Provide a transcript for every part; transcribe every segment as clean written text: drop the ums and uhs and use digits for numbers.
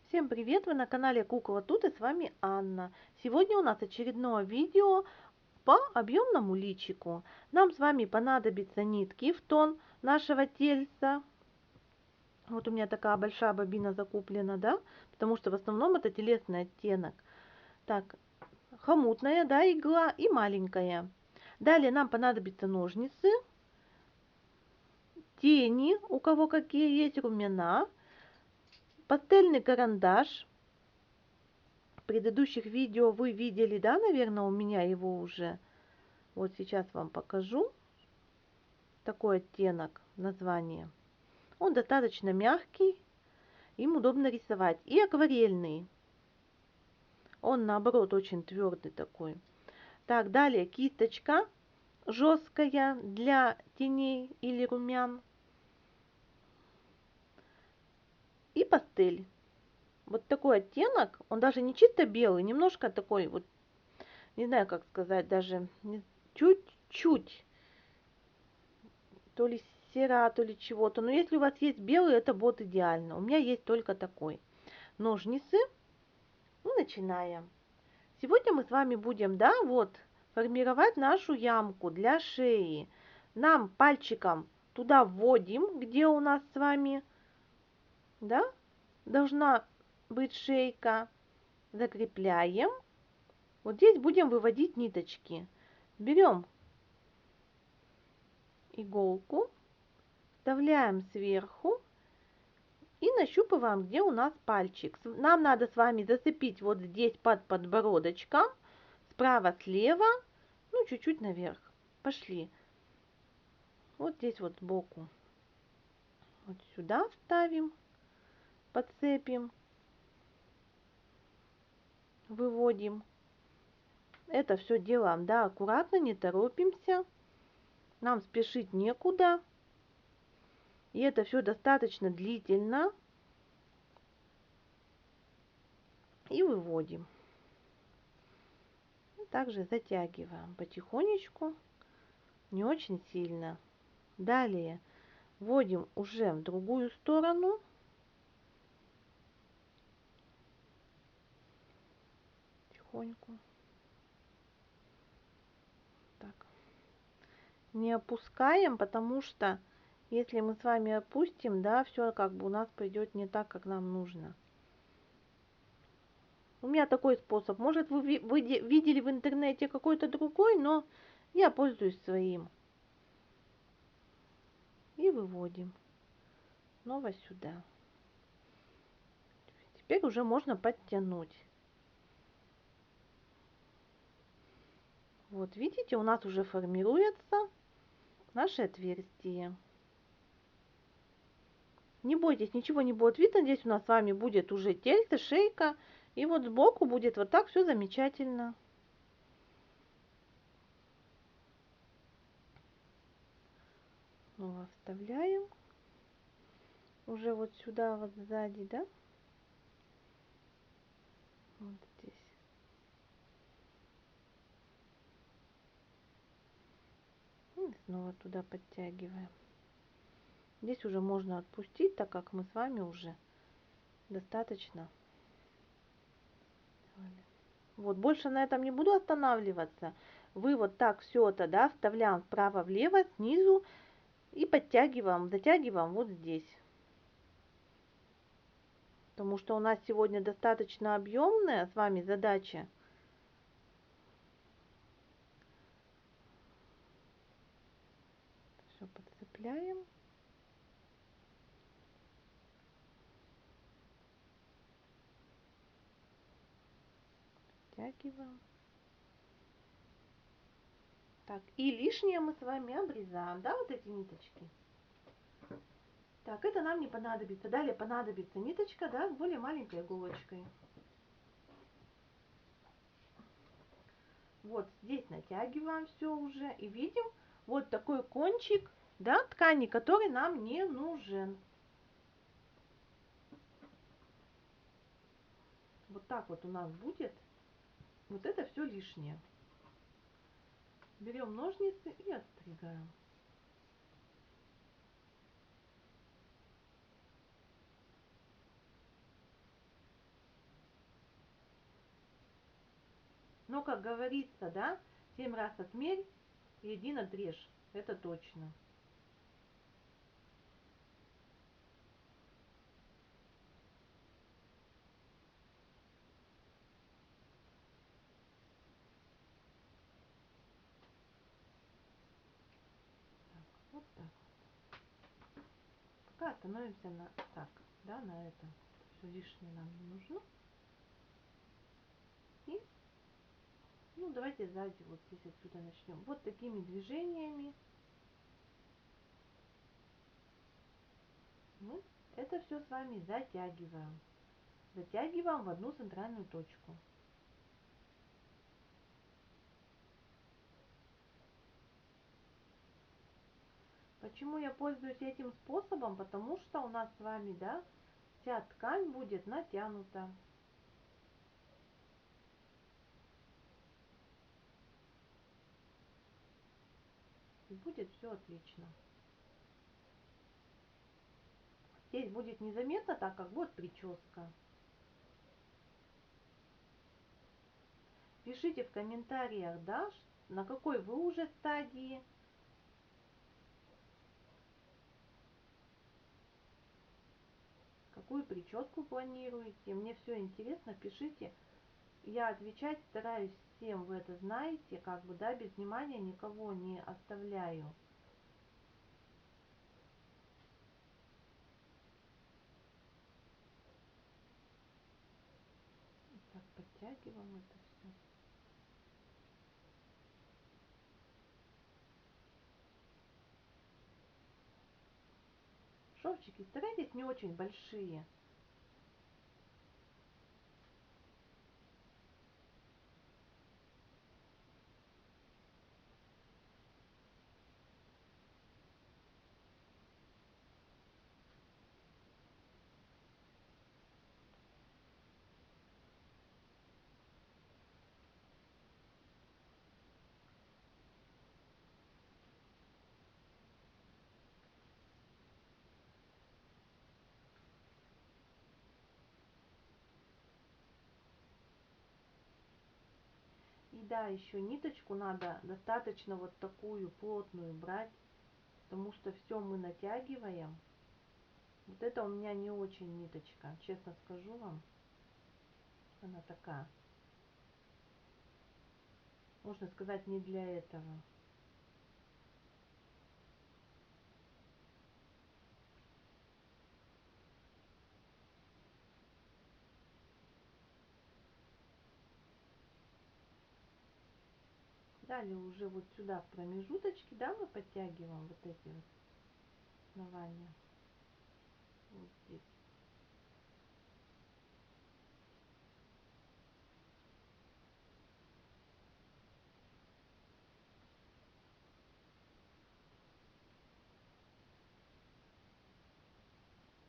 Всем привет! Вы на канале Кукла Тут и с вами Анна. Сегодня у нас очередное видео по объемному личику. Нам с вами понадобятся нитки в тон нашего тельца. Вот у меня такая большая бобина закуплена, да, потому что в основном это телесный оттенок. Так, хомутная, да, игла и маленькая. Далее нам понадобятся ножницы, тени, у кого какие есть, румяна, пастельный карандаш. В предыдущих видео вы видели, да, наверное, у меня его уже. Вот сейчас вам покажу. Такой оттенок, название. Он достаточно мягкий, им удобно рисовать. И акварельный. Он, наоборот, очень твердый такой. Так, далее кисточка жесткая для теней или румян. И пастель. Вот такой оттенок, он даже не чисто белый, немножко такой вот, не знаю, как сказать, даже чуть-чуть, то ли сера, то ли чего-то. Но если у вас есть белый, это будет идеально. У меня есть только такой. Ножницы. И начинаем. Сегодня мы с вами будем, да, вот, формировать нашу ямку для шеи. Нам пальчиком туда вводим, где у нас с вами, да, должна быть шейка. Закрепляем. Вот здесь будем выводить ниточки. Берем иголку, вставляем сверху и нащупываем, где у нас пальчик. Нам надо с вами зацепить вот здесь под подбородочком, справа, слева, ну чуть-чуть наверх. Пошли. Вот здесь вот сбоку. Вот сюда вставим, подцепим, выводим. Это все делаем, да, аккуратно, не торопимся. Нам спешить некуда. И это все достаточно длительно. И выводим. Также затягиваем потихонечку, не очень сильно. Далее вводим уже в другую сторону. Тихонько. Так. Не опускаем, потому что если мы с вами опустим, да, все как бы у нас пойдет не так, как нам нужно. У меня такой способ. Может, вы видели в интернете какой-то другой, но я пользуюсь своим. И выводим. Снова сюда. Теперь уже можно подтянуть. Вот, видите, у нас уже формируется наше отверстие. Не бойтесь, ничего не будет видно. Здесь у нас с вами будет уже тельце, шейка. И вот сбоку будет вот так все замечательно. Снова вставляем. Уже вот сюда, вот сзади, да? Вот здесь. И снова туда подтягиваем. Здесь уже можно отпустить, так как мы с вами уже достаточно. Вот, больше на этом не буду останавливаться. Вы вот так все это, да, вставляем вправо-влево, снизу и подтягиваем, затягиваем вот здесь. Потому что у нас сегодня достаточно объемная с вами задача. Все подцепляем. Подтягиваем. Так, и лишнее мы с вами обрезаем, да, вот эти ниточки. Так, это нам не понадобится. Далее понадобится ниточка, да, с более маленькой иголочкой. Вот здесь натягиваем все уже и видим вот такой кончик, да, ткани, который нам не нужен. Вот так вот у нас будет. Вот это все лишнее. Берем ножницы и отстригаем. Но, как говорится, да, 7 раз отмерь и 1 отрежь. Это точно. Так, вот так. Пока остановимся на так, да, на этом. Все лишнее нам не нужно. И, ну, давайте сзади вот здесь отсюда начнем. Вот такими движениями мы это все с вами затягиваем. Затягиваем в одну центральную точку. Почему я пользуюсь этим способом? Потому что у нас с вами, да, вся ткань будет натянута. И будет все отлично. Здесь будет незаметно, так как будет прическа. Пишите в комментариях, да, на какой вы уже стадии. Какую прическу планируете. Мне все интересно, пишите. Я отвечать стараюсь всем, вы это знаете, как бы, да, без внимания никого не оставляю. Так, подтягиваем это все. Шовчики старайтесь не очень большие. И да, еще ниточку надо достаточно вот такую плотную брать, потому что все мы натягиваем. Вот это у меня не очень ниточка, честно скажу вам. Она такая, можно сказать, не для этого. Далее уже вот сюда в промежуточке, да, мы подтягиваем вот эти вот основания. Вот здесь.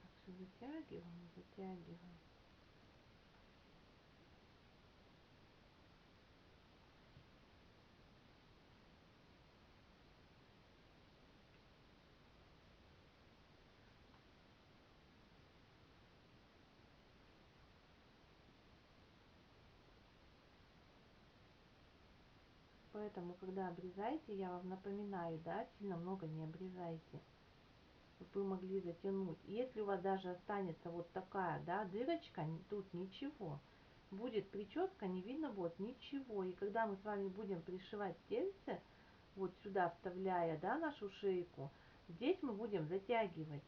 Так, все затягиваем, затягиваем. Поэтому, когда обрезаете, я вам напоминаю, да, сильно много не обрезайте, чтобы вы могли затянуть. И если у вас даже останется вот такая, да, дырочка, тут ничего. Будет прическа, не видно будет ничего. И когда мы с вами будем пришивать тельце, вот сюда вставляя, да, нашу шейку, здесь мы будем затягивать.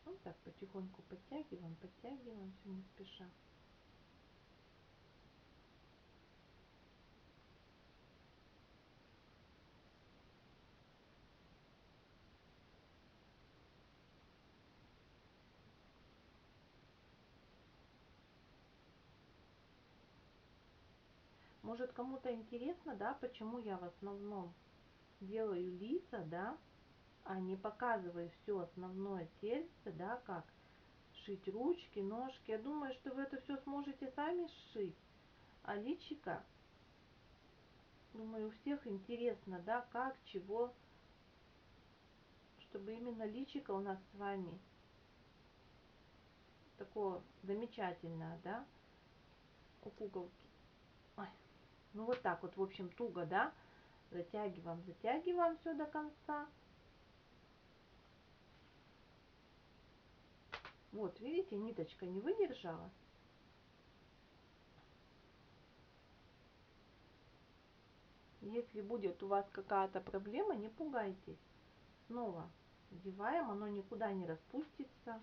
Вот так потихоньку подтягиваем, все не спеша. Может, кому-то интересно, да, почему я в основном делаю лица, да, а не показываю все основное тельце, да, как шить ручки, ножки. Я думаю, что вы это все сможете сами сшить. А личика Думаю, у всех интересно, да, как, чего, чтобы именно личико у нас с вами такое замечательное, да, у пуговки. Ой, ну вот так вот, в общем, туго, да, затягиваем, затягиваем все до конца. Вот, видите, ниточка не выдержала. Если будет у вас какая-то проблема, не пугайтесь. Снова одеваем, оно никуда не распустится.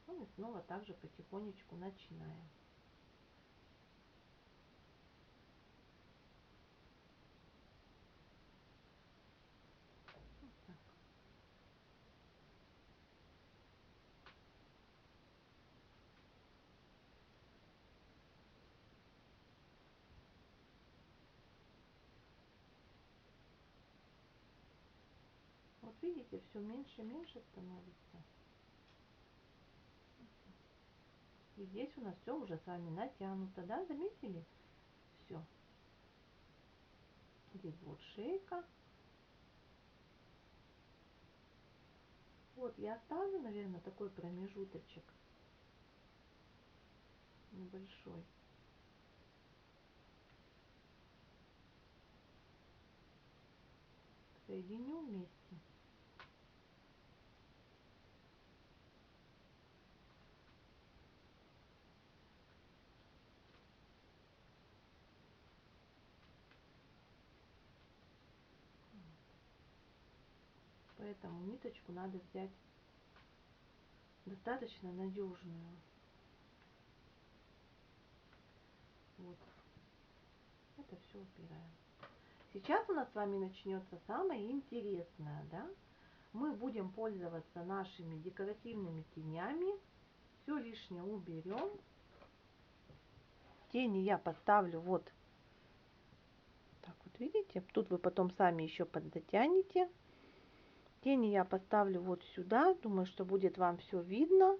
Ну и снова также потихонечку начинаем. Вот так. Вот видите, все меньше и меньше становится. И здесь у нас все уже с вами натянуто, да, заметили? Все. Здесь вот шейка. Вот я оставлю, наверное, такой промежуточек небольшой. Соединю вместе. Поэтому ниточку надо взять достаточно надежную. Вот. Это все убираем. Сейчас у нас с вами начнется самое интересное, да? Мы будем пользоваться нашими декоративными тенями. Все лишнее уберем. Тени я поставлю вот так вот, видите? Тут вы потом сами еще подзатянете. Тени я поставлю вот сюда. Думаю, что будет вам все видно.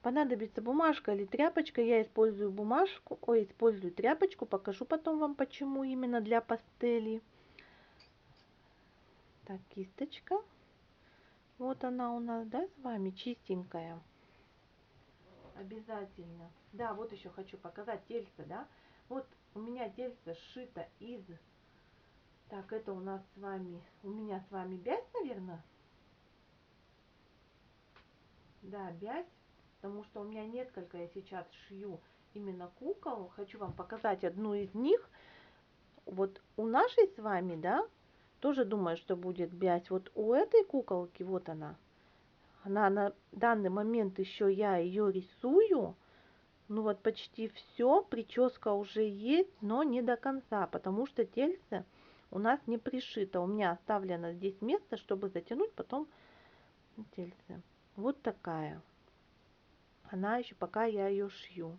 Понадобится бумажка или тряпочка. Я использую бумажку, использую тряпочку. Покажу потом вам, почему именно для пастели. Так, кисточка. Вот она у нас, да, с вами чистенькая. Обязательно. Да, вот еще хочу показать тельце, да. Вот у меня тельце сшито из... Так, это у нас с вами... У меня с вами бязь, наверное? Да, бязь. Потому что у меня несколько, я сейчас шью именно кукол. Хочу вам показать одну из них. Вот у нашей с вами, да, тоже думаю, что будет бязь. Вот у этой куколки, вот она. Она на данный момент еще я ее рисую. Ну вот почти все, прическа уже есть, но не до конца, потому что тельце у нас не пришито. У меня оставлено здесь место, чтобы затянуть потом тельце. Вот такая. Она еще пока я ее шью.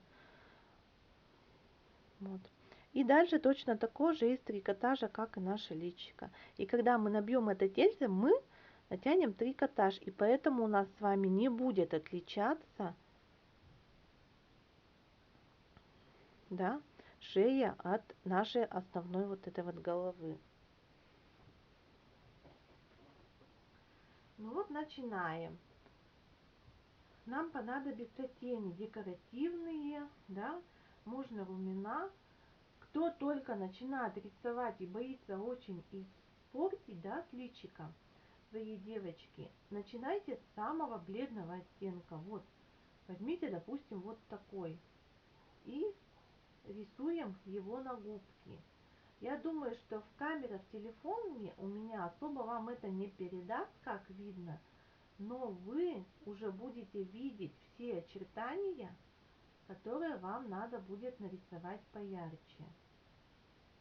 Вот. И дальше точно такой же из трикотажа, как и наше личико. И когда мы набьем это тельце, мы натянем трикотаж. И поэтому у нас с вами не будет отличаться, да, шея от нашей основной вот этой вот головы. Ну вот начинаем. Нам понадобятся тени декоративные, да, можно румяна. Кто только начинает рисовать и боится очень испортить, да, с личиком своей девочки, начинайте с самого бледного оттенка. Вот, возьмите, допустим, вот такой. И рисуем его на губки. Я думаю, что в камерах в телефоне у меня особо вам это не передаст, как видно, но вы уже будете видеть все очертания, которые вам надо будет нарисовать поярче.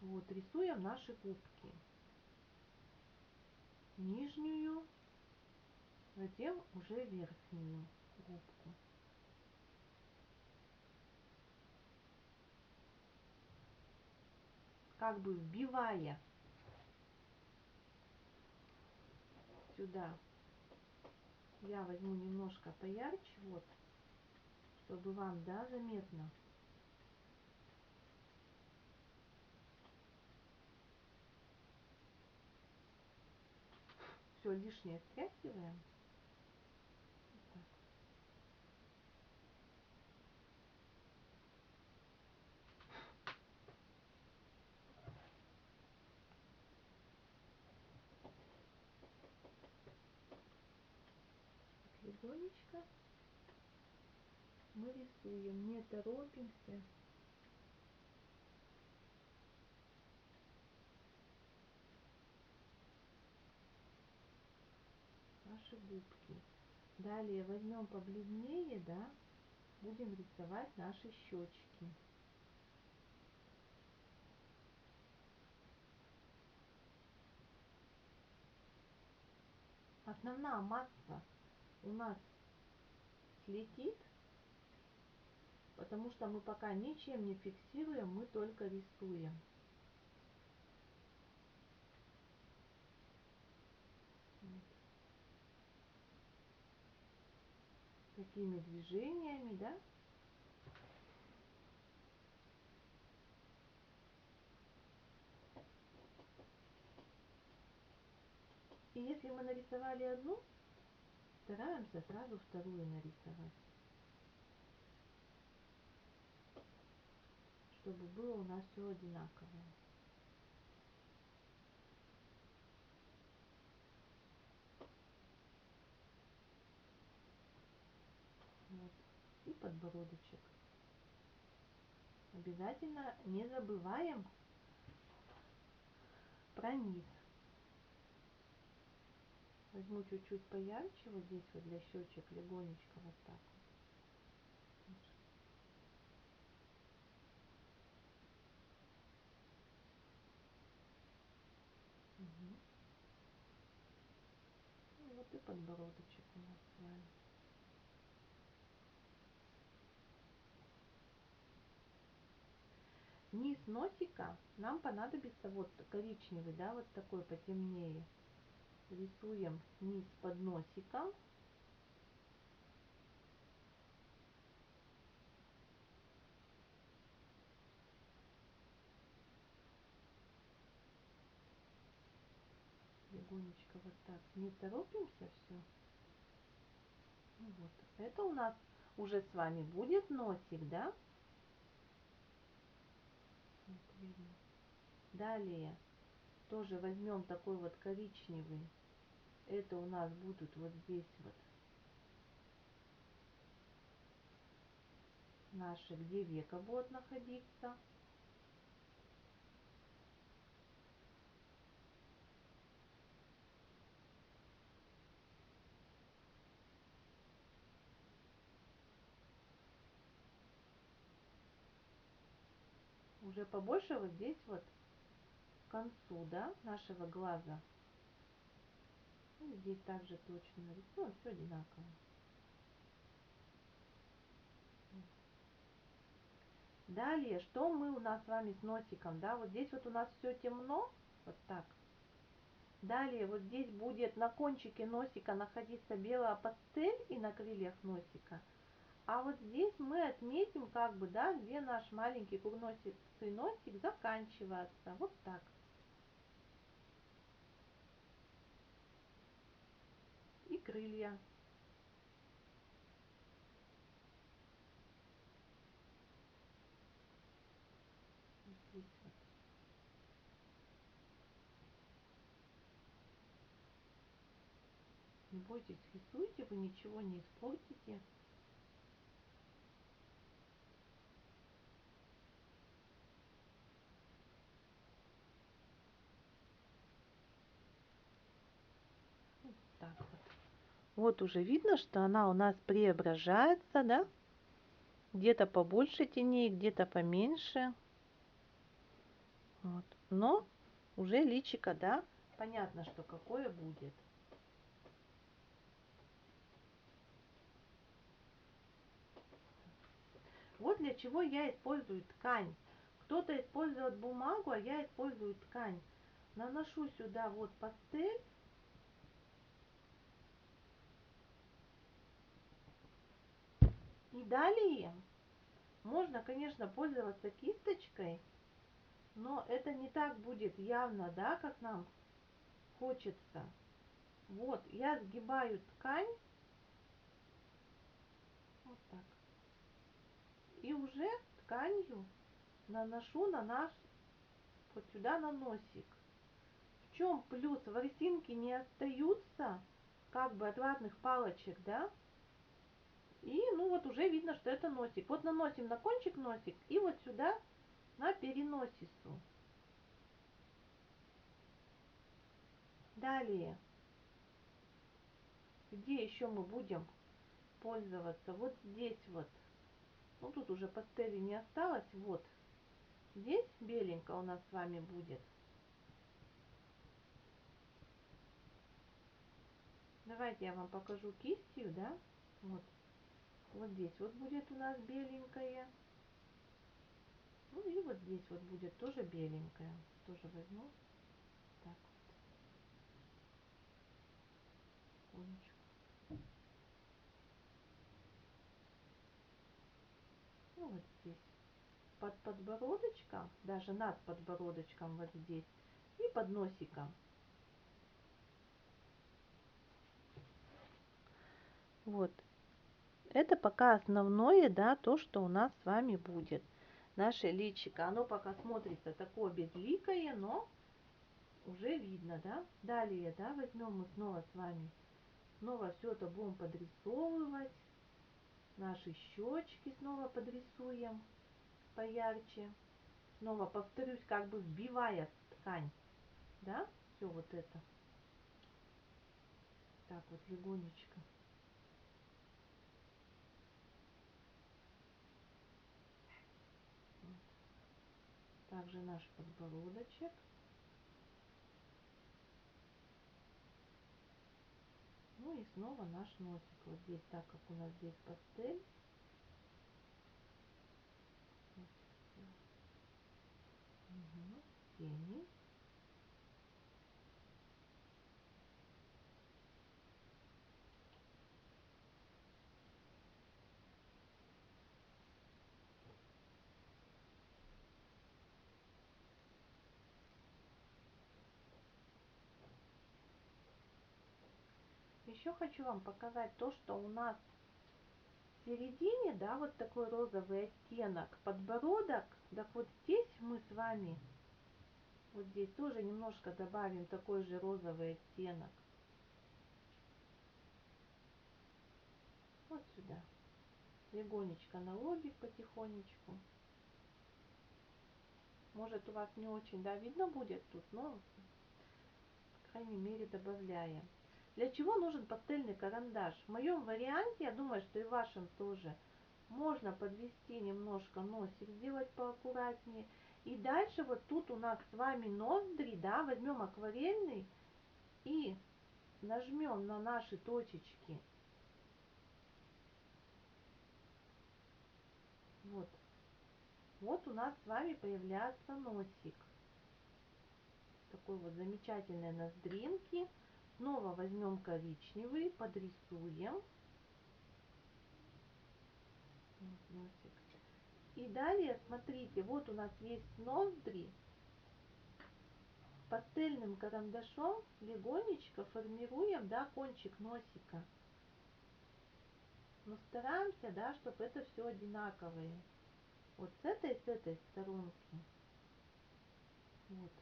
Вот, рисуем наши губки. Нижнюю, затем уже верхнюю губку. Как бы вбивая сюда, я возьму немножко поярче, вот, чтобы вам, да, заметно. все лишнее стряхиваем. Вот так. Легонечко мы рисуем, не торопимся. Наши губки. Далее возьмем побледнее, да, будем рисовать наши щечки. Основная масса у нас слетит, потому что мы пока ничем не фиксируем, мы только рисуем. Вот. Такими движениями, да. И если мы нарисовали одну, стараемся сразу вторую нарисовать, чтобы было у нас все одинаковое. Вот. И подбородочек. Обязательно не забываем про низ. Возьму чуть-чуть поярче вот здесь вот для щечек, легонечко вот так вот. Угу. Ну, вот и подбородочек у нас с вами. Низ носика нам понадобится вот коричневый, да, вот такой потемнее. Рисуем низ под носиком. Легонечко вот так. Не торопимся все. Ну вот. Это у нас уже с вами будет носик, да? Вот видно. Далее тоже возьмем такой вот коричневый. Это у нас будут вот здесь вот наши, где века будет находиться. Уже побольше вот здесь вот к концу, да, нашего глаза. И здесь также точно нарисуем, все одинаково. Далее, что мы у нас с вами с носиком, да, вот здесь вот у нас все темно, вот так. Далее вот здесь будет на кончике носика находиться белая пастель и на крыльях носика. А вот здесь мы отметим как бы, да, где наш маленький курносый носик заканчивается. Вот так. И крылья. Вот здесь вот. Не бойтесь, рисуйте, вы ничего не испортите. Вот так вот. Вот уже видно, что она у нас преображается, да? Где-то побольше теней, где-то поменьше. Вот. Но уже личико, да, понятно, что какое будет. Вот для чего я использую ткань. Кто-то использует бумагу, а я использую ткань. Наношу сюда вот пастель. И далее можно, конечно, пользоваться кисточкой, но это не так будет явно, да, как нам хочется. Вот, я сгибаю ткань, вот так, и уже тканью наношу на наш, вот сюда на носик. В чем плюс? Ворсинки не остаются как бы от разных палочек, да? И ну вот уже видно, что это носик. Вот наносим на кончик носик и вот сюда на переносицу. Далее, где еще мы будем пользоваться? Вот здесь вот. Ну тут уже пастели не осталось. Вот. Здесь беленько у нас с вами будет. Давайте я вам покажу кистью, да? Вот. Вот здесь вот будет у нас беленькое. Ну и вот здесь вот будет тоже беленькое. Тоже возьму. Так вот. Кончик. Ну вот здесь. Под подбородочком, даже над подбородочком вот здесь. И под носиком. Вот. Это пока основное, да, то, что у нас с вами будет. Наше личико. Оно пока смотрится такое безликое, но уже видно, да. Далее, да, возьмем мы снова с вами. Снова все это будем подрисовывать. Наши щечки снова подрисуем поярче. Снова повторюсь, как бы вбивая ткань. Да, все вот это. Так вот легонечко. Вот. Также наш подбородочек. Ну и снова наш носик. Вот здесь, так как у нас здесь пастель. Угу. Тени. Еще хочу вам показать то, что у нас в середине, да, вот такой розовый оттенок, подбородок. Так вот здесь мы с вами, вот здесь тоже немножко добавим такой же розовый оттенок. Вот сюда. Легонечко на лобик потихонечку. Может у вас не очень, да, видно будет тут, но, по крайней мере, добавляем. Для чего нужен пастельный карандаш? В моем варианте, я думаю, что и в вашем тоже, можно подвести немножко носик, сделать поаккуратнее. И дальше вот тут у нас с вами ноздри, да, возьмем акварельный и нажмем на наши точечки. Вот. Вот у нас с вами появляется носик. Такой вот замечательной ноздринки. Снова возьмем коричневый, подрисуем. Вот носик. И далее, смотрите, вот у нас есть ноздри. Пастельным карандашом легонечко формируем, да, кончик носика. Но стараемся, да, чтобы это все одинаковое. Вот с этой сторонки. Вот.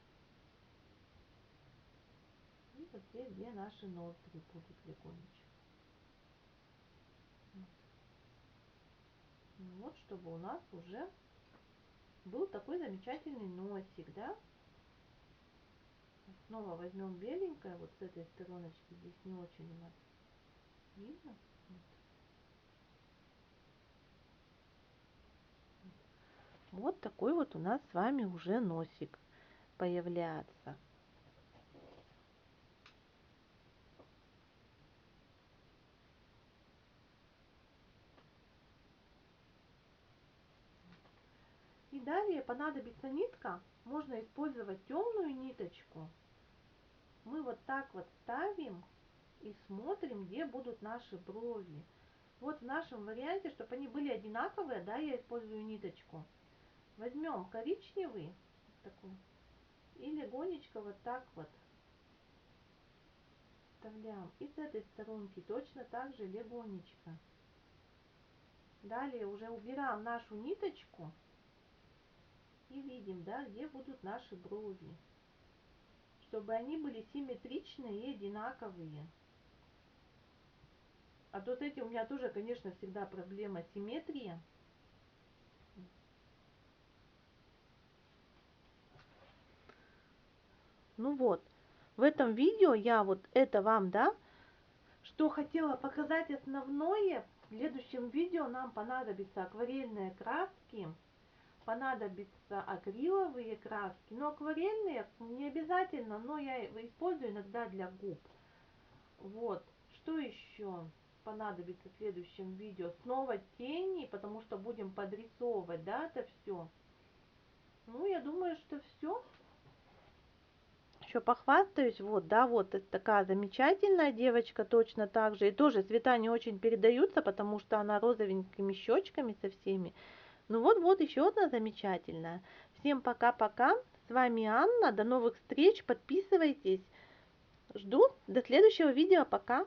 И вот здесь, где наши ноздри будут легонечко. Вот. Ну вот, чтобы у нас уже был такой замечательный носик, да? Снова возьмем беленькое, вот с этой стороночки, здесь не очень у нас видно. Вот такой вот у нас с вами уже носик появляется. И далее понадобится нитка. Можно использовать темную ниточку. Мы вот так вот ставим и смотрим, где будут наши брови. Вот в нашем варианте, чтобы они были одинаковые, да, я использую ниточку. Возьмем коричневый такой и легонечко вот так вот оставляем. И с этой сторонки точно так же легонечко. Далее уже убираем нашу ниточку и видим, да, где будут наши брови, чтобы они были симметричные и одинаковые. А то с этим у меня тоже, конечно, всегда проблема симметрия. Ну вот, в этом видео я вот это вам, да, что хотела показать основное. В следующем видео нам понадобятся акварельные краски, понадобятся акриловые краски. Но акварельные не обязательно, но я использую иногда для губ. Вот, что еще понадобится в следующем видео? Снова тени, потому что будем подрисовывать, да, это все. Ну, я думаю, что все. Еще похвастаюсь, вот, да, вот это такая замечательная девочка, точно так же. И тоже цвета не очень передаются, потому что она розовенькими щечками со всеми. Ну вот еще одна замечательная. Всем пока-пока. С вами Анна. До новых встреч. Подписывайтесь. Жду. До следующего видео. Пока.